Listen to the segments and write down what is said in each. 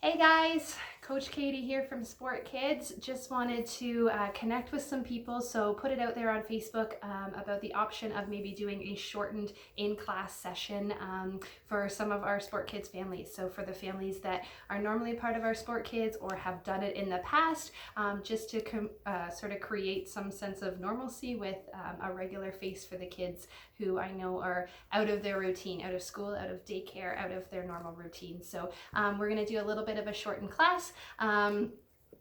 Hey guys, Coach Katie here from Sport Kidz. Just wanted to connect with some people, so put it out there on Facebook about the option of maybe doing a shortened in-class session for some of our Sport Kidz families. So for the families that are normally part of our Sport Kidz or have done it in the past, just to sort of create some sense of normalcy with a regular face for the kids who I know are out of their routine, out of school, out of daycare, out of their normal routine. So we're going to do a little bit of a shortened class.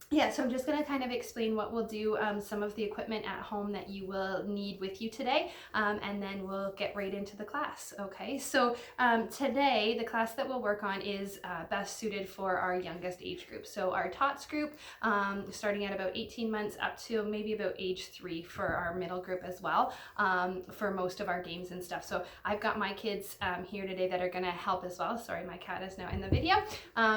So I'm just going to kind of explain what we'll do, some of the equipment at home that you will need with you today, and then we'll get right into the class. Okay, so today the class that we'll work on is best suited for our youngest age group. So our TOTS group, starting at about 18 months up to maybe about age 3 for our middle group as well, for most of our games and stuff. So I've got my kids here today that are going to help as well. Sorry, my cat is now in the video.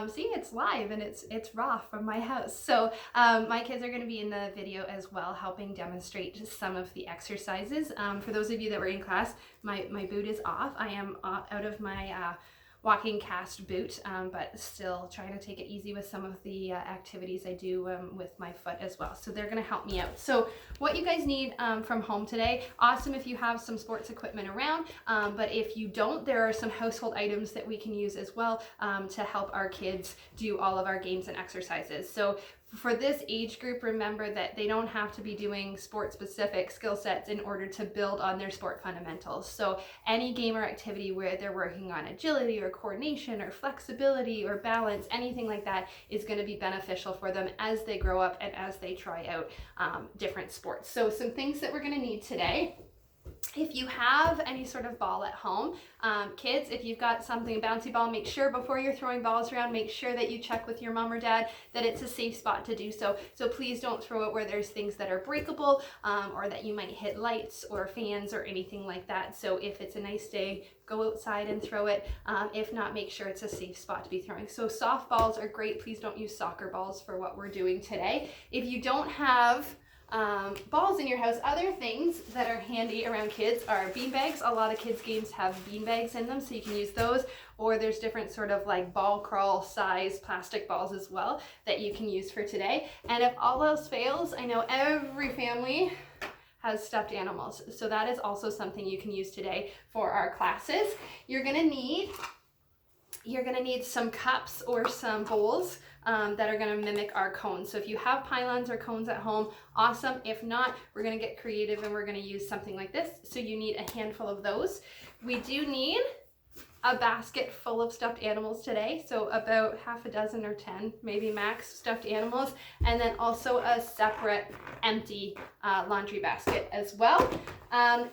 See, it's live and it's raw from my house. So my kids are going to be in the video as well, helping demonstrate some of the exercises. For those of you that were in class, my boot is off. I am out of my walking cast boot, but still trying to take it easy with some of the activities I do with my foot as well. So they're going to help me out. So what you guys need from home today, awesome if you have some sports equipment around, but if you don't, there are some household items that we can use as well to help our kids do all of our games and exercises. So for this age group, remember that they don't have to be doing sport-specific skill sets in order to build on their sport fundamentals. So any game or activity where they're working on agility or coordination or flexibility or balance, anything like that is going to be beneficial for them as they grow up and as they try out different sports. So some things that we're going to need today. If you have any sort of ball at home, kids, if you've got something, a bouncy ball, make sure before you're throwing balls around, make sure that you check with your mom or dad that it's a safe spot to do so. So please don't throw it where there's things that are breakable or that you might hit lights or fans or anything like that. So if it's a nice day, go outside and throw it. If not, make sure it's a safe spot to be throwing. So soft balls are great. Please don't use soccer balls for what we're doing today. If you don't have balls in your house, other things that are handy around kids are bean bags. A lot of kids games have bean bags in them, so you can use those, or there's different sort of like ball crawl size plastic balls as well that you can use for today. And if all else fails, I know every family has stuffed animals, so that is also something you can use today for our classes. You're gonna need some cups or some bowls that are going to mimic our cones. So if you have pylons or cones at home, awesome. If not, we're going to get creative and we're going to use something like this. So you need a handful of those. We do need a basket full of stuffed animals today. So about half a dozen or 10, maybe max, stuffed animals. And then also a separate empty laundry basket as well.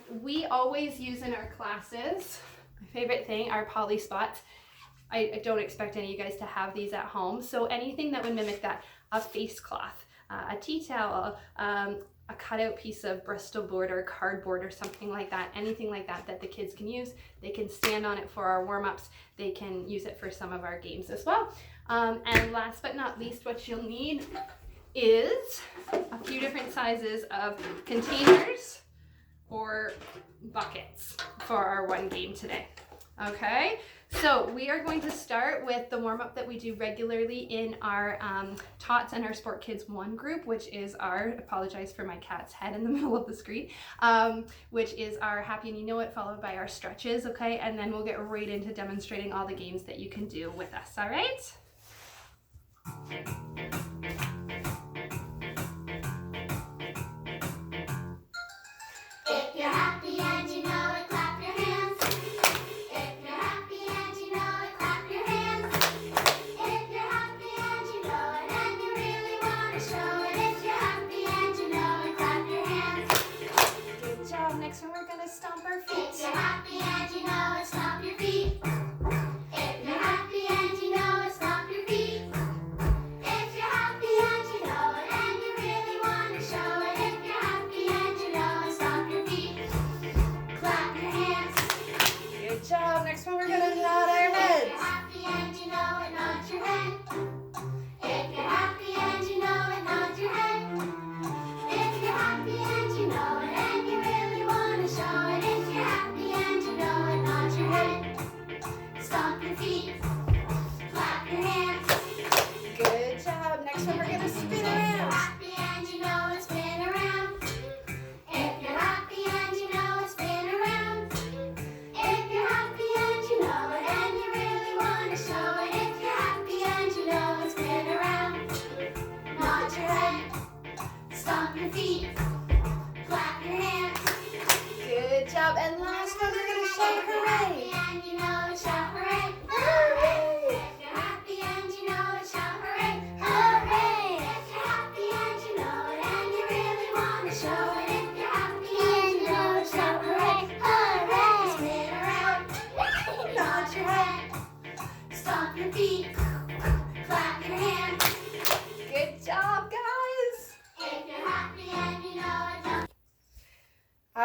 We always use in our classes, my favorite thing, our poly spots. I don't expect any of you guys to have these at home. So anything that would mimic that, a face cloth, a tea towel, a cutout piece of Bristol board or cardboard or something like that, anything like that that the kids can use. They can stand on it for our warm-ups. They can use it for some of our games as well. And last but not least, what you'll need is a few different sizes of containers or buckets for our one game today. Okay, so we are going to start with the warm-up that we do regularly in our TOTS and our Sport Kidz 1 group, which is our, apologize for my cat's head in the middle of the screen, which is our Happy and You Know It, followed by our stretches, okay? And then we'll get right into demonstrating all the games that you can do with us, all right? If you're happy and you know it, clap your hands. If you're happy and you know it, clap your hands. If you're happy and you know it, and you really want to show it. If you're happy and you know it, clap your hands. Good job. Next one, we're gonna stomp our feet. If you're happy and you know it, stomp your feet. If you're happy and you know it, stomp your feet. If you're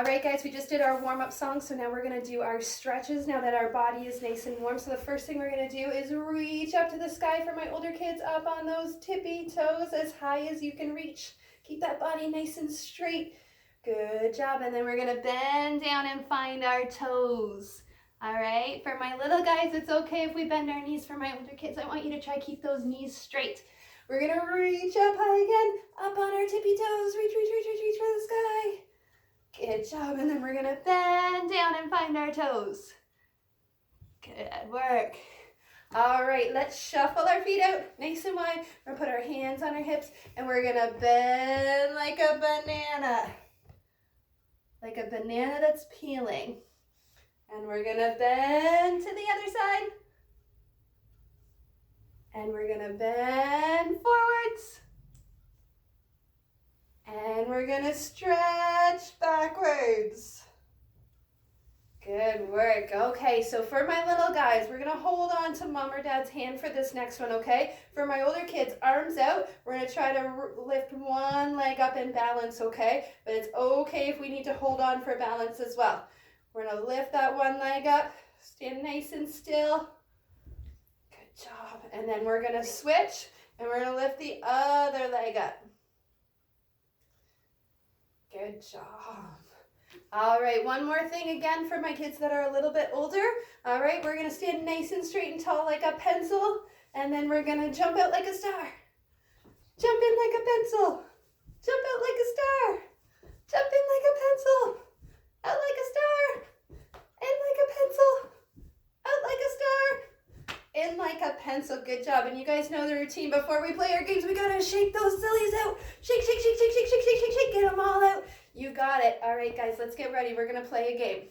All right, guys, we just did our warm-up song, so now we're gonna do our stretches now that our body is nice and warm. So the first thing we're gonna do is reach up to the sky for my older kids, up on those tippy toes as high as you can reach. Keep that body nice and straight. Good job. And then we're gonna bend down and find our toes. All right, for my little guys, it's okay if we bend our knees. For my older kids, I want you to try keep those knees straight. We're gonna reach up high again, up on our tippy toes, reach for the sky. Good job, and then we're gonna bend down and find our toes. Good work. All right, let's shuffle our feet out nice and wide. We're gonna put our hands on our hips, and we're gonna bend like a banana. Like a banana that's peeling. And we're gonna bend to the other side. And we're gonna bend forwards. And we're gonna stretch backwards. Good work. Okay, so for my little guys, we're gonna hold on to mom or dad's hand for this next one, okay? For my older kids, arms out. We're gonna try to lift one leg up and balance, okay? But it's okay if we need to hold on for balance as well. We're gonna lift that one leg up, stand nice and still. Good job. And then we're gonna switch, and we're gonna lift the other leg up. Good job. All right, one more thing again for my kids that are a little bit older. All right, we're gonna stand nice and straight and tall like a pencil, and then we're gonna jump out like a star. Jump in like a pencil. Jump out like a star. Jump in like a pencil. Out like a star. In like a pencil. Out like a star. In like a pencil. Good job. And you guys know the routine. Before we play our games, we gotta shake those sillies out. Shake, shake, shake, shake, shake, shake, shake, shake, shake. Get them all out. You got it. All right, guys, let's get ready. We're gonna play a game.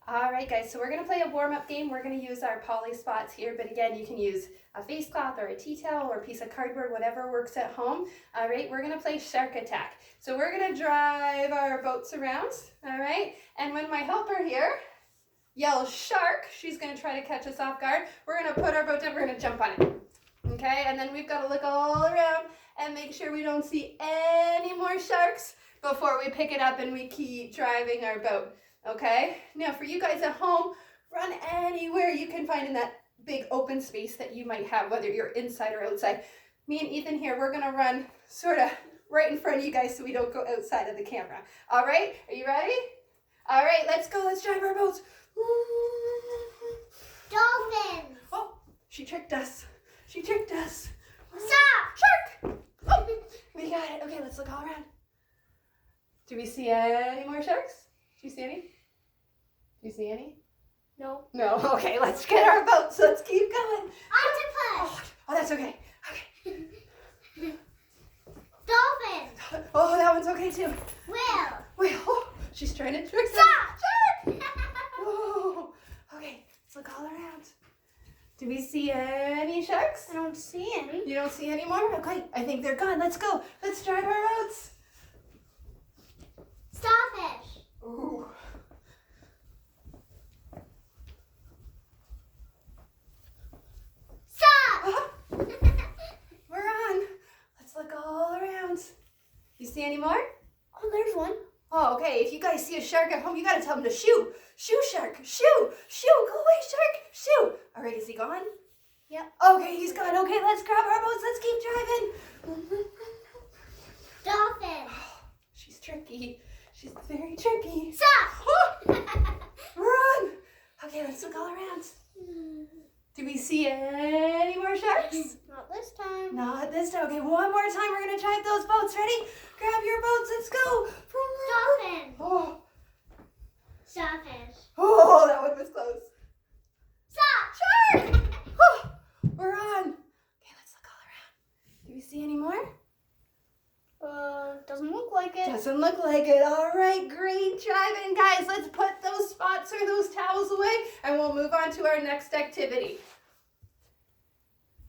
All right, guys, so we're gonna play a warm-up game. We're gonna use our poly spots here, but again, you can use a face cloth or a tea towel or a piece of cardboard, whatever works at home. All right, we're gonna play shark attack. So we're gonna drive our boats around, all right? And when my helper here yells shark, she's gonna try to catch us off guard. We're gonna put our boat down, we're gonna jump on it, okay? And then we've gotta look all around and make sure we don't see any more sharks before we pick it up and we keep driving our boat, okay? Now for you guys at home, run anywhere you can find in that big open space that you might have, whether you're inside or outside. Me and Ethan here, we're gonna run sort of right in front of you guys so we don't go outside of the camera. All right, are you ready? All right, let's go, let's drive our boats. Dolphins. Oh, she tricked us. She tricked us. Stop. Shark! Oh, we got it. Okay, let's look all around. Do we see any more sharks? Do you see any? Do you see any? No. No. Okay, let's get our boats. Let's keep going. Octopus. Oh, that's okay. Okay. Dolphin. Oh, that one's okay too. Whale. Wait, oh, she's trying to trick us. Stop. Shark. Oh, okay, let's look all around. Do we see any sharks? I don't see any. You don't see any more? Okay, I think they're gone. Let's go. Let's drive our boats. Starfish. Ooh. Stop. We're on. Let's look all around. You see any more? Oh, there's one. Oh, okay. If you guys see a shark at home, you gotta tell them to shoo. Shoo, shark. Shoo. Shoo. Go away, shark. Shoo. All right, is he gone? Yep. Okay, he's gone. Okay, let's grab our boats. Let's keep driving. Dolphin. She's tricky. She's very tricky. Stop. Run. Okay, let's look all around. Do we see any more sharks? Not this time. Not this time. Okay, one more time. We're going to drive those boats. Ready? Grab your boats. Let's go. Dolphin. Oh, Starfish. oh, that one was close. Stop. Shark. Oh, we're on. Okay, let's look all around. Do we see any more? Doesn't look like it. Doesn't look like it. All right, great driving, guys. Let's put those spots or those towels away, and we'll move on to our next activity.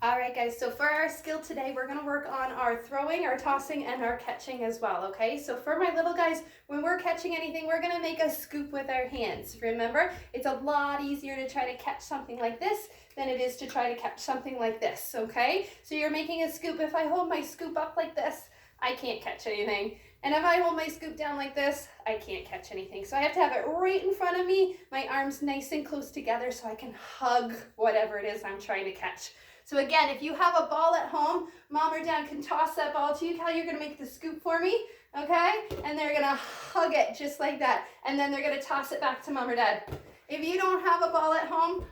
All right, guys, so for our skill today, we're gonna work on our throwing, our tossing, and our catching as well, okay? So for my little guys, when we're catching anything, we're gonna make a scoop with our hands. Remember, it's a lot easier to try to catch something like this than it is to try to catch something like this, okay? So you're making a scoop. If I hold my scoop up like this, I can't catch anything. And if I hold my scoop down like this, I can't catch anything. So I have to have it right in front of me, my arms nice and close together so I can hug whatever it is I'm trying to catch. So again, if you have a ball at home, mom or dad can toss that ball to you. Callie, you're gonna make the scoop for me, okay? And they're gonna hug it just like that. And then they're gonna toss it back to mom or dad. If you don't have a ball at home,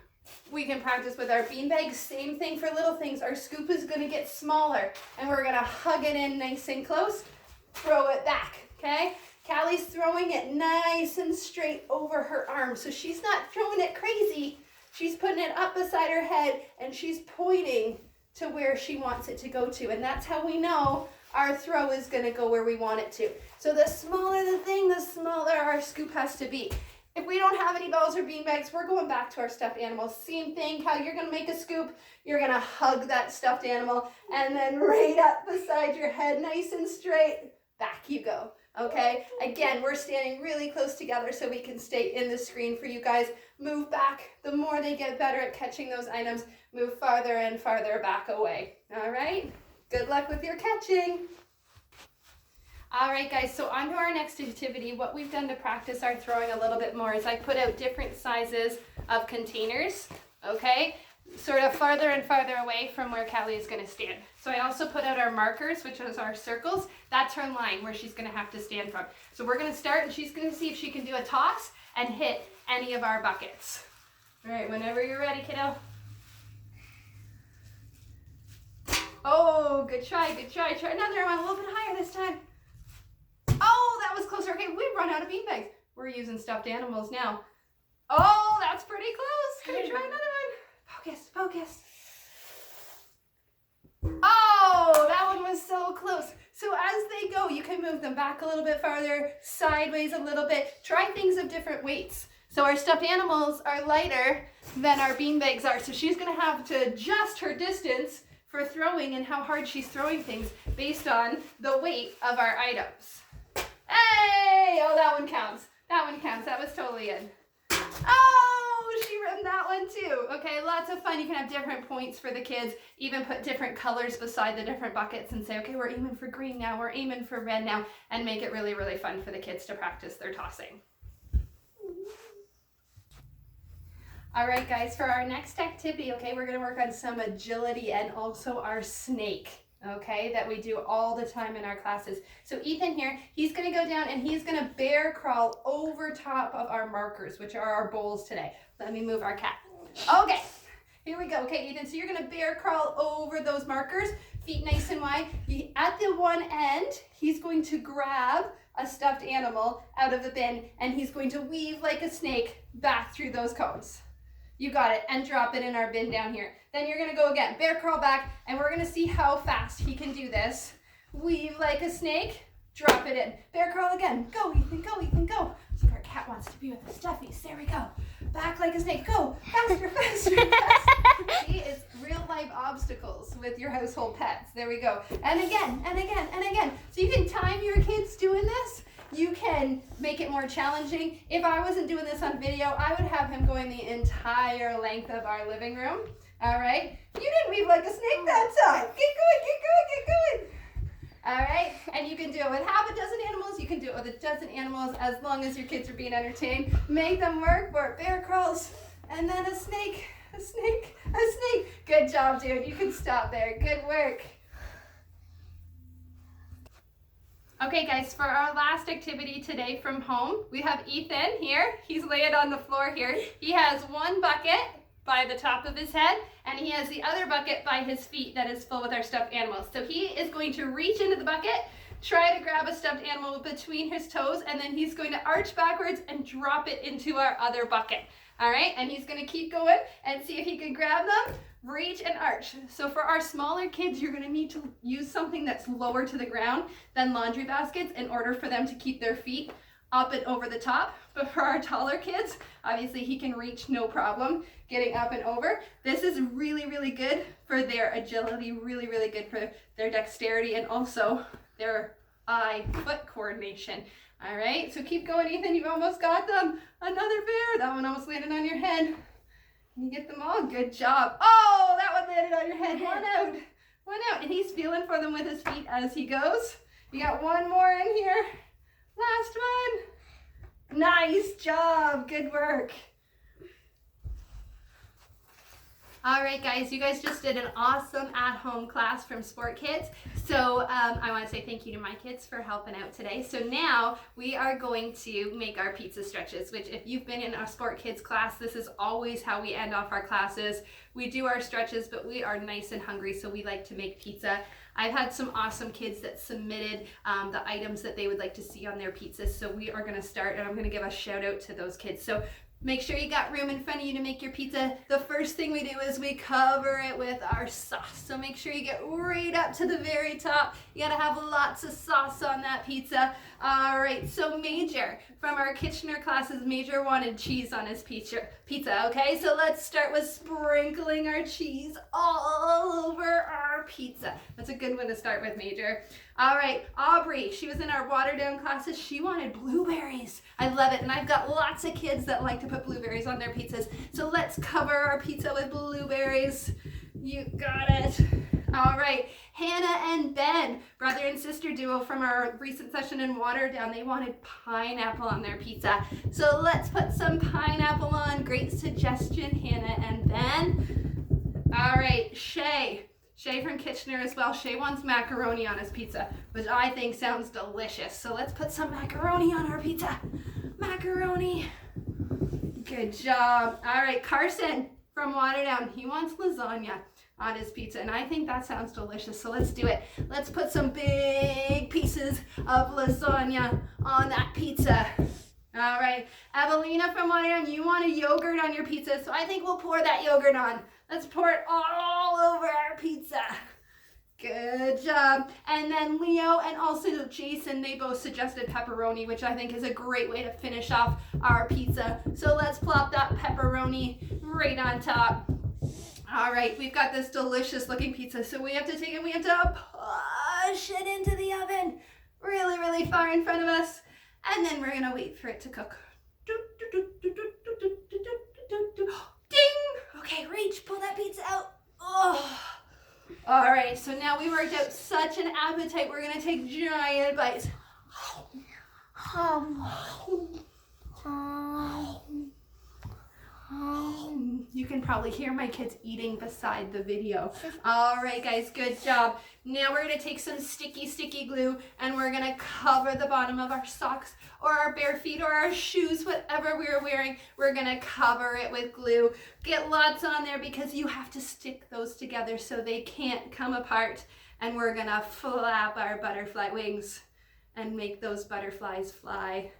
we can practice with our beanbags. Same thing for little things. Our scoop is gonna get smaller and we're gonna hug it in nice and close. Throw it back, okay? Callie's throwing it nice and straight over her arm. So she's not throwing it crazy. She's putting it up beside her head and she's pointing to where she wants it to go to. And that's how we know our throw is gonna go where we want it to. So the smaller the thing, the smaller our scoop has to be. If we don't have any balls or beanbags, we're going back to our stuffed animals. Same thing, how you're gonna make a scoop, you're gonna hug that stuffed animal and then right up beside your head, nice and straight, back you go, okay? Again, we're standing really close together so we can stay in the screen for you guys. Move back. The more they get better at catching those items, move farther and farther back away, all right? Good luck with your catching. All right, guys, so on to our next activity. What we've done to practice our throwing a little bit more is I put out different sizes of containers, okay? Sort of farther and farther away from where Callie is gonna stand. So I also put out our markers, which is our circles. That's her line where she's gonna have to stand from. So we're gonna start and she's gonna see if she can do a toss and hit any of our buckets. All right, whenever you're ready, kiddo. Oh, good try, good try. Try another one, a little bit higher this time. Oh, that was closer. Okay, we've run out of beanbags. We're using stuffed animals now. Oh, that's pretty close. Can we try another one? Focus, focus. Oh, that one was so close. So as they go, you can move them back a little bit farther, sideways a little bit. Try things of different weights. So our stuffed animals are lighter than our beanbags are. So she's gonna have to adjust her distance for throwing and how hard she's throwing things based on the weight of our items. Hey! Oh, that one counts. That one counts. That was totally good. Oh, she rimmed that one too. Okay, lots of fun. You can have different points for the kids. Even put different colors beside the different buckets and say, okay, we're aiming for green now. We're aiming for red now. And make it really, really fun for the kids to practice their tossing. All right, guys, for our next activity, okay, we're going to work on some agility and also our snake. Okay, that we do all the time in our classes. So Ethan here, he's gonna go down and he's gonna bear crawl over top of our markers, which are our bowls today. Let me move our cat. Okay, here we go. Okay, Ethan, so you're gonna bear crawl over those markers, feet nice and wide. At the one end, he's going to grab a stuffed animal out of the bin and he's going to weave like a snake back through those cones. You got it, and drop it in our bin down here. Then you're gonna go again, bear crawl back, and we're gonna see how fast he can do this. Weave like a snake, drop it in. Bear crawl again, go Ethan, go Ethan, go. So our cat wants to be with the stuffies, there we go. Back like a snake, go, faster, faster, faster. See, it's real life obstacles with your household pets. There we go. And again, and again, and again. So you can time your kids doing this. You can make it more challenging. If I wasn't doing this on video, I would have him going the entire length of our living room. All right? You didn't weave like a snake that time. Get going, get going, get going. All right? And you can do it with half a dozen animals. You can do it with a dozen animals as long as your kids are being entertained. Make them work for bear crawls and then a snake, a snake, a snake. Good job, dude. You can stop there. Good work. Okay, guys, for our last activity today from home, we have Ethan here. He's laying on the floor here. He has one bucket by the top of his head, and he has the other bucket by his feet that is full with our stuffed animals. So he is going to reach into the bucket, try to grab a stuffed animal between his toes, and then he's going to arch backwards and drop it into our other bucket. All right, and he's gonna keep going and see if he can grab them, reach and arch. So for our smaller kids, you're gonna need to use something that's lower to the ground than laundry baskets in order for them to keep their feet up and over the top. But for our taller kids, obviously he can reach no problem getting up and over. This is really, really good for their agility, really, really good for their dexterity and also their eye-foot coordination. All right, so keep going, Ethan. You've almost got them. Another bear. That one almost landed on your head. Can you get them all? Good job. Oh, that one landed on your head. One out. One out. And he's feeling for them with his feet as he goes. We got one more in here. Last one. Nice job. Good work. All right, guys, you guys just did an awesome at-home class from Sport Kidz. So I want to say thank you to my kids for helping out today. So now we are going to make our pizza stretches, which if you've been in our Sport Kidz class, this is always how we end off our classes. We do our stretches, but we are nice and hungry, so we like to make pizza. I've had some awesome kids that submitted the items that they would like to see on their pizzas. So we are going to start, and I'm going to give a shout out to those kids. So make sure you got room in front of you to make your pizza. The first thing we do is we cover it with our sauce. So make sure you get right up to the very top. You gotta have lots of sauce on that pizza. All right, so Major, from our Kitchener classes, Major wanted cheese on his pizza, okay? So let's start with sprinkling our cheese all over our pizza. That's a good one to start with, Major. All right, Aubrey, she was in our watered down classes. She wanted blueberries. I love it, and I've got lots of kids that like to put blueberries on their pizzas. So let's cover our pizza with blueberries. You got it. All right, Hannah and Ben, brother and sister duo from our recent session in Waterdown, they wanted pineapple on their pizza. So let's put some pineapple on. Great suggestion, Hannah and Ben. All right, Shay from Kitchener as well. Shay wants macaroni on his pizza, which I think sounds delicious. So let's put some macaroni on our pizza. Macaroni. Good job. All right, Carson from Waterdown, he wants lasagna on his pizza, and I think that sounds delicious, so let's do it. Let's put some big pieces of lasagna on that pizza. All right, Evelina from Waterdown, you want a yogurt on your pizza, so I think we'll pour that yogurt on. Let's pour it all over our pizza. Good job. And then Leo and also Jason, they both suggested pepperoni, which I think is a great way to finish off our pizza. So let's plop that pepperoni right on top. All right, we've got this delicious looking pizza, so we have to take it, we have to push it into the oven really, really far in front of us, and then we're gonna wait for it to cook. Ding! Okay, reach, pull that pizza out. Oh. All right, so now we worked out such an appetite, we're gonna take giant bites. You can probably hear my kids eating beside the video. All right, guys, good job. Now we're gonna take some sticky glue and we're gonna cover the bottom of our socks or our bare feet or our shoes, whatever we're wearing. We're gonna cover it with glue. Get lots on there because you have to stick those together so they can't come apart. And we're gonna flap our butterfly wings and make those butterflies fly.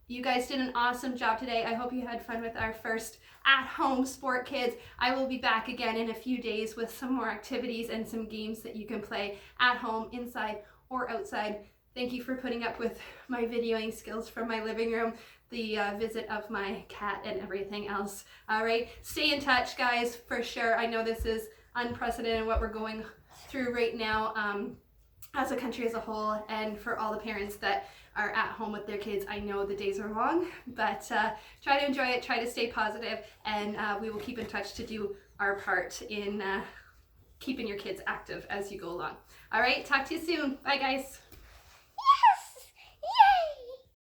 You guys did an awesome job today. I hope you had fun with our first at-home Sport Kidz. I will be back again in a few days with some more activities and some games that you can play at home, inside or outside. Thank you for putting up with my videoing skills from my living room, the visit of my cat and everything else. All right, stay in touch, guys, for sure. I know this is unprecedented what we're going through right now as a country as a whole, and for all the parents that are at home with their kids. I know the days are long, but try to enjoy it, try to stay positive, and we will keep in touch to do our part in keeping your kids active as you go along. All right, talk to you soon. Bye, guys.